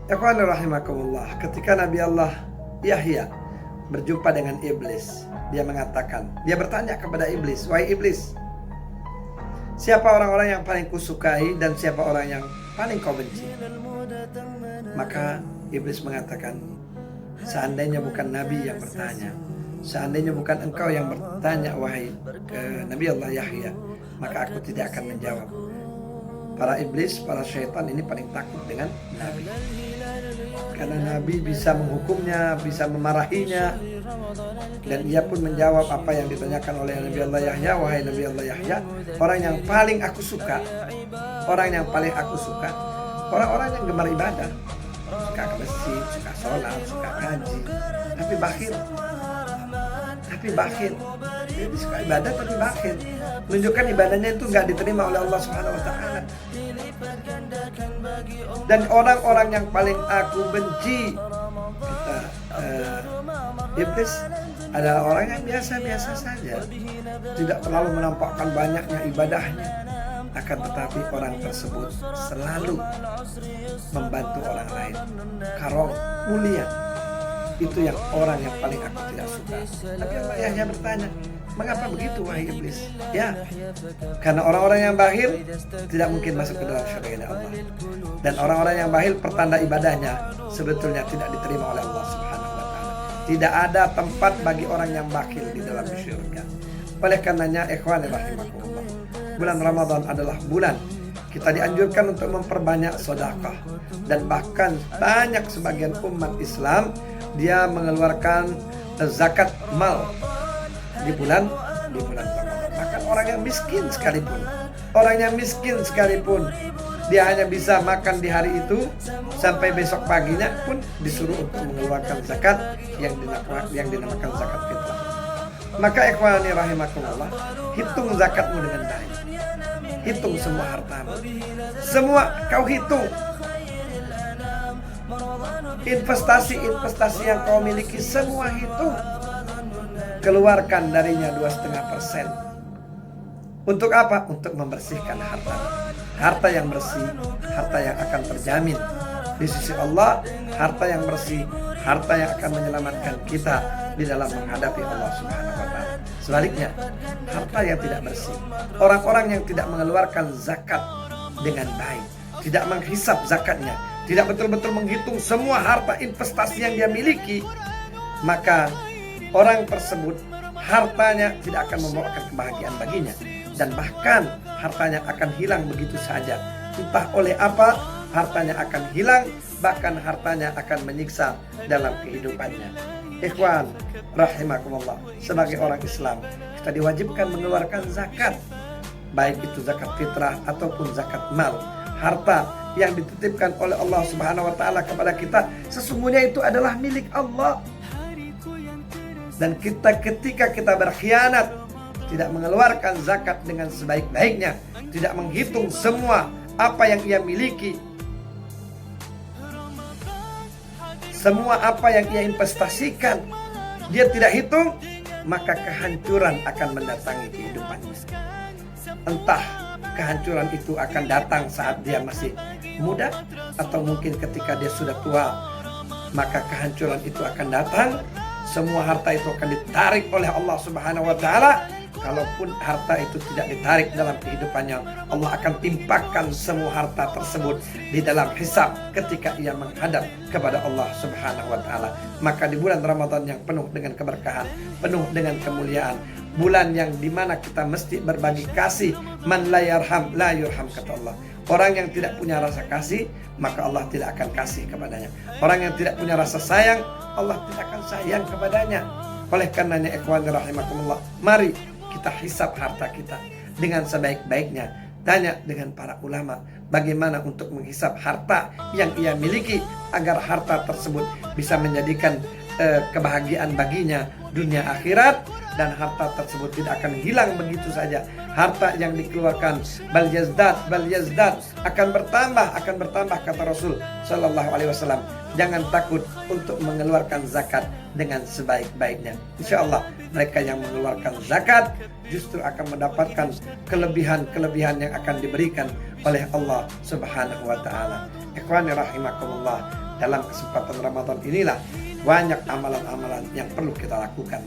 Ikhwani rahimakumullah, ketika Nabi Allah Yahya berjumpa dengan iblis, dia mengatakan, dia bertanya kepada iblis, "Wahai iblis, siapa orang-orang yang paling kusukai dan siapa orang yang paling kau benci?" Maka iblis mengatakan, seandainya bukan Nabi yang bertanya, seandainya bukan engkau yang bertanya wahai Nabi Allah Yahya, maka aku tidak akan menjawab. Para iblis, para syaitan ini paling takut dengan Nabi, karena Nabi bisa menghukumnya, bisa memarahinya. Dan ia pun menjawab apa yang ditanyakan oleh Nabi Allah Yahya, "Wahai Nabi Allah Yahya, orang yang paling aku suka, orang yang paling aku suka, orang-orang yang gemar ibadah, suka ke masjid, suka sholat, suka ngaji, tapi bakhil. Jadi suka ibadah tapi bakhil, menunjukkan ibadahnya itu nggak diterima oleh Allah Subhanahu Wa Taala. Dan orang-orang yang paling aku benci," kata iblis, adalah orang yang biasa-biasa saja, tidak terlalu menampakkan banyaknya ibadahnya, akan tetapi orang tersebut selalu membantu orang lain, karom, mulia. Itu yang orang yang paling aku tidak suka. Tapi Allah Yahya bertanya, "Mengapa begitu wahai iblis?" Ya, karena orang-orang yang bakhil tidak mungkin masuk ke dalam syurga Allah. Dan orang-orang yang bakhil, pertanda ibadahnya sebetulnya tidak diterima oleh Allah Subhanahu Wa Taala. Tidak ada tempat bagi orang yang bakhil di dalam syurga. Oleh karenanya, ikhwani rahimakumullah, bulan Ramadan adalah bulan kita dianjurkan untuk memperbanyak sedekah. Dan bahkan banyak sebagian umat Islam dia mengeluarkan zakat mal di bulan Ramadan. Bahkan orang yang miskin sekalipun, dia hanya bisa makan di hari itu sampai besok paginya pun disuruh untuk mengeluarkan zakat yang dinamakan zakat fitrah. Maka ikhwani rahimakumullah, hitung zakatmu dengan baik. Hitung semua hartamu. Semua kau hitung. Investasi yang kau miliki semua hitung. Keluarkan darinya 2,5%. Untuk apa? Untuk membersihkan harta. Harta yang bersih, harta yang akan terjamin di sisi Allah, harta yang bersih, harta yang akan menyelamatkan kita di dalam menghadapi Allah Subhanahu Wa Taala. Sebaliknya, harta yang tidak bersih, orang-orang yang tidak mengeluarkan zakat dengan baik, tidak menghisap zakatnya, tidak betul-betul menghitung semua harta investasi yang dia miliki, maka orang tersebut hartanya tidak akan membawakan kebahagiaan baginya, dan bahkan hartanya akan hilang begitu saja. Entah oleh apa, hartanya akan hilang, bahkan hartanya akan menyiksa dalam kehidupannya. Ikhwan rahimakumullah, sebagai orang Islam kita diwajibkan mengeluarkan zakat, baik itu zakat fitrah ataupun zakat mal. Harta yang dititipkan oleh Allah Subhanahu Wa Taala kepada kita sesungguhnya itu adalah milik Allah. Dan ketika kita berkhianat, tidak mengeluarkan zakat dengan sebaik-baiknya, tidak menghitung semua apa yang ia miliki, semua apa yang ia investasikan, dia tidak hitung, maka kehancuran akan mendatangi kehidupannya. Entah kehancuran itu akan datang saat dia masih muda, atau mungkin ketika dia sudah tua, maka kehancuran itu akan datang. Semua harta itu akan ditarik oleh Allah Subhanahu Wa Taala. Kalaupun harta itu tidak ditarik dalam kehidupannya, Allah akan timpakan semua harta tersebut di dalam hisab ketika ia menghadap kepada Allah Subhanahu Wa Taala. Maka di bulan Ramadan yang penuh dengan keberkahan, penuh dengan kemuliaan, bulan yang dimana kita mesti berbagi kasih, man la yarham la yurham, kata Allah. Orang yang tidak punya rasa kasih, maka Allah tidak akan kasih kepadanya. Orang yang tidak punya rasa sayang, Allah tidak akan sayang kepadanya. Oleh karenanya, ikhwan rahimakumullah, mari kita hisap harta kita dengan sebaik-baiknya. Tanya dengan para ulama bagaimana untuk menghisap harta yang ia miliki, agar harta tersebut bisa menjadikan kebahagiaan baginya dunia akhirat, dan harta tersebut tidak akan hilang begitu saja. Harta yang dikeluarkan bal yazdad akan bertambah kata Rasul sallallahu alaihi wasallam. Jangan takut untuk mengeluarkan zakat dengan sebaik-baiknya. Insyaallah mereka yang mengeluarkan zakat justru akan mendapatkan kelebihan-kelebihan yang akan diberikan oleh Allah Subhanahu wa taala. Ikhwani rahimakumullah, dalam kesempatan Ramadan inilah banyak amalan-amalan yang perlu kita lakukan.